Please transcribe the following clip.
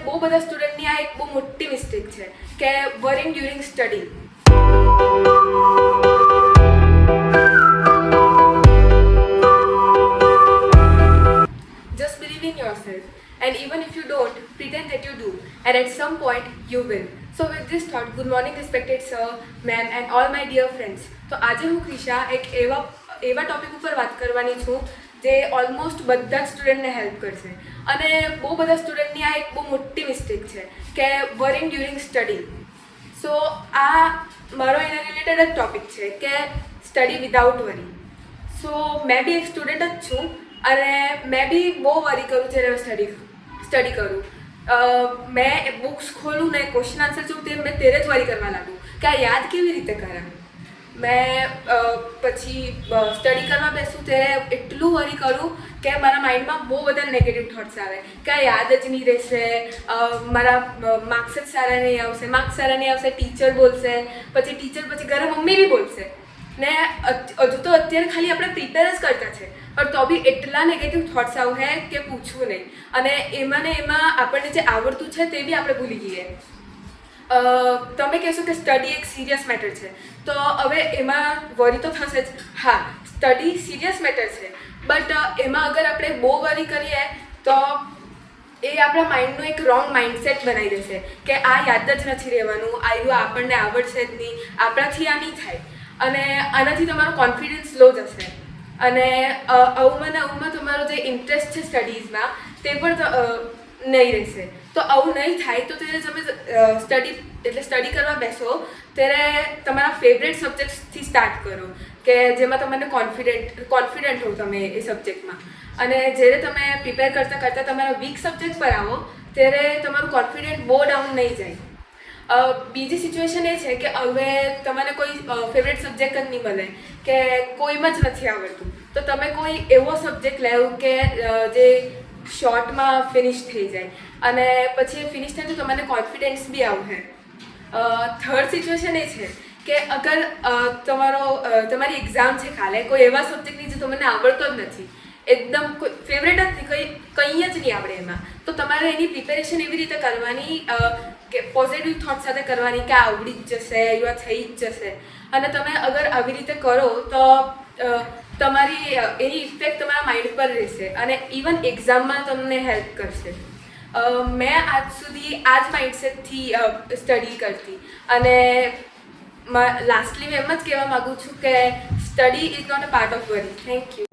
બહુ બધા સ્ટુડન્ટની આ એક બહુ મોટી મિસ્ટેક છે કે worrying during study. Just believe in yourself, and even if you don't, pretend that you do, and at some point you will. So with this thought, good morning respected sir, ma'am and all my dear friends. તો આજે હું ક્રિશા એક એવા topic ઉપર વાત કરવાની છું જે ઓલમોસ્ટ બધા જ સ્ટુડન્ટને હેલ્પ કરશે, અને બહુ બધા સ્ટુડન્ટની આ એક બહુ મોટી મિસ્ટેક છે કે વરિંગ ડ્યુરિંગ સ્ટડી. સો આ મારો એના રિલેટેડ જ ટોપિક છે કે સ્ટડી વિધાઉટ વરી. સો મેં બી એક સ્ટુડન્ટ જ છું અને મેં બી બહુ વરી કરું જ્યારે સ્ટડી કરું. મેં બુક્સ ખોલું ને ક્વેશ્ચન આન્સર જોઉં તે મેં ત્યારે જ વરી કરવા લાગું કે આ યાદ કેવી રીતે કરાય. મેં પછી સ્ટડી કરવા બેસું ત્યારે એટલું વરી કરું કે મારા માઇન્ડમાં બહુ બધા નેગેટિવ થોટ્સ આવે કે આ યાદ જ નહીં રહેશે, મારા માર્ક્સ જ સારા નહીં આવશે, માર્ક્સ સારા નહીં આવશે, ટીચર બોલશે, પછી ઘરે મમ્મી બી બોલશે ને. હજુ તો અત્યારે ખાલી આપણે પ્રિપેર જ કરતા છે પણ તો બી એટલા નેગેટિવ થોટ્સ આવે કે પૂછવું નહીં, અને એમાં ને એમાં આપણને જે આવડતું છે તે બી આપણે ભૂલી જઈએ. તમે કહેશો કે સ્ટડી એક સિરિયસ મેટર છે, તો હવે એમાં વરી તો થશે જ. હા, સ્ટડી સિરિયસ મેટર છે, બટ એમાં અગર આપણે બહુ વરી કરીએ તો એ આપણા માઇન્ડનું એક રોંગ માઇન્ડસેટ બનાવી દેશે કે આ યાદ જ નથી રહેવાનું, આપણને આવડશે જ નહીં, આપણાથી આ નહીં થાય, અને આનાથી તમારો કોન્ફિડન્સ લો જશે, અને આવુંમાં તમારો જે ઇન્ટરેસ્ટ છે સ્ટડીઝમાં તે પણ નહીં રહેશે. તો આવું નહીં થાય તો ત્યારે તમે સ્ટડી કરવા બેસો ત્યારે તમારા ફેવરેટ સબ્જેક્ટ્સથી સ્ટાર્ટ કરો કે જેમાં તમને કોન્ફિડન્ટ હો તમે એ સબ્જેક્ટમાં, અને જ્યારે તમે પ્રિપેર કરતાં તમારા વીક સબ્જેક્ટ પર આવો ત્યારે તમારું કોન્ફિડન્ટ બહુ ડાઉન નહીં જાય. બીજી સિચ્યુએશન એ છે કે હવે તમને કોઈ ફેવરેટ સબ્જેક્ટ જ નહીં મળે કે કોઈમાં જ નથી આવડતું, તો તમે કોઈ એવો સબ્જેક્ટ લેવો કે જે શોર્ટમાં ફિનિશ થઈ જાય, અને પછી એ ફિનિશ થાય તો તમને કોન્ફિડન્સ બી આવશે. થર્ડ સિચ્યુએશન એ છે કે અગર તમારી એક્ઝામ છે કાલે કોઈ એવા સબ્જેક્ટની જે તમને આવડતો જ નથી, એકદમ કોઈ ફેવરેટ જ નહીં, કંઈ જ નહીં આવડે એમાં, તો તમારે એની પ્રિપેરેશન એવી રીતે કરવાની કે પોઝિટિવ થોટ સાથે કરવાની કે આવડી જ જશે, યા થઈ જ જશે. અને તમે અગર આવી રીતે કરો તો તમારી એની ઇફેક્ટ તમારા માઇન્ડ પર રહેશે અને ઇવન એક્ઝામમાં તમને હેલ્પ કરશે. મેં આજ સુધી આ જ માઇન્ડસેટથી સ્ટડી કરતી, અને લાસ્ટલી હું એમ જ કહેવા માગું છું કે study is not a part of worry. Thank you.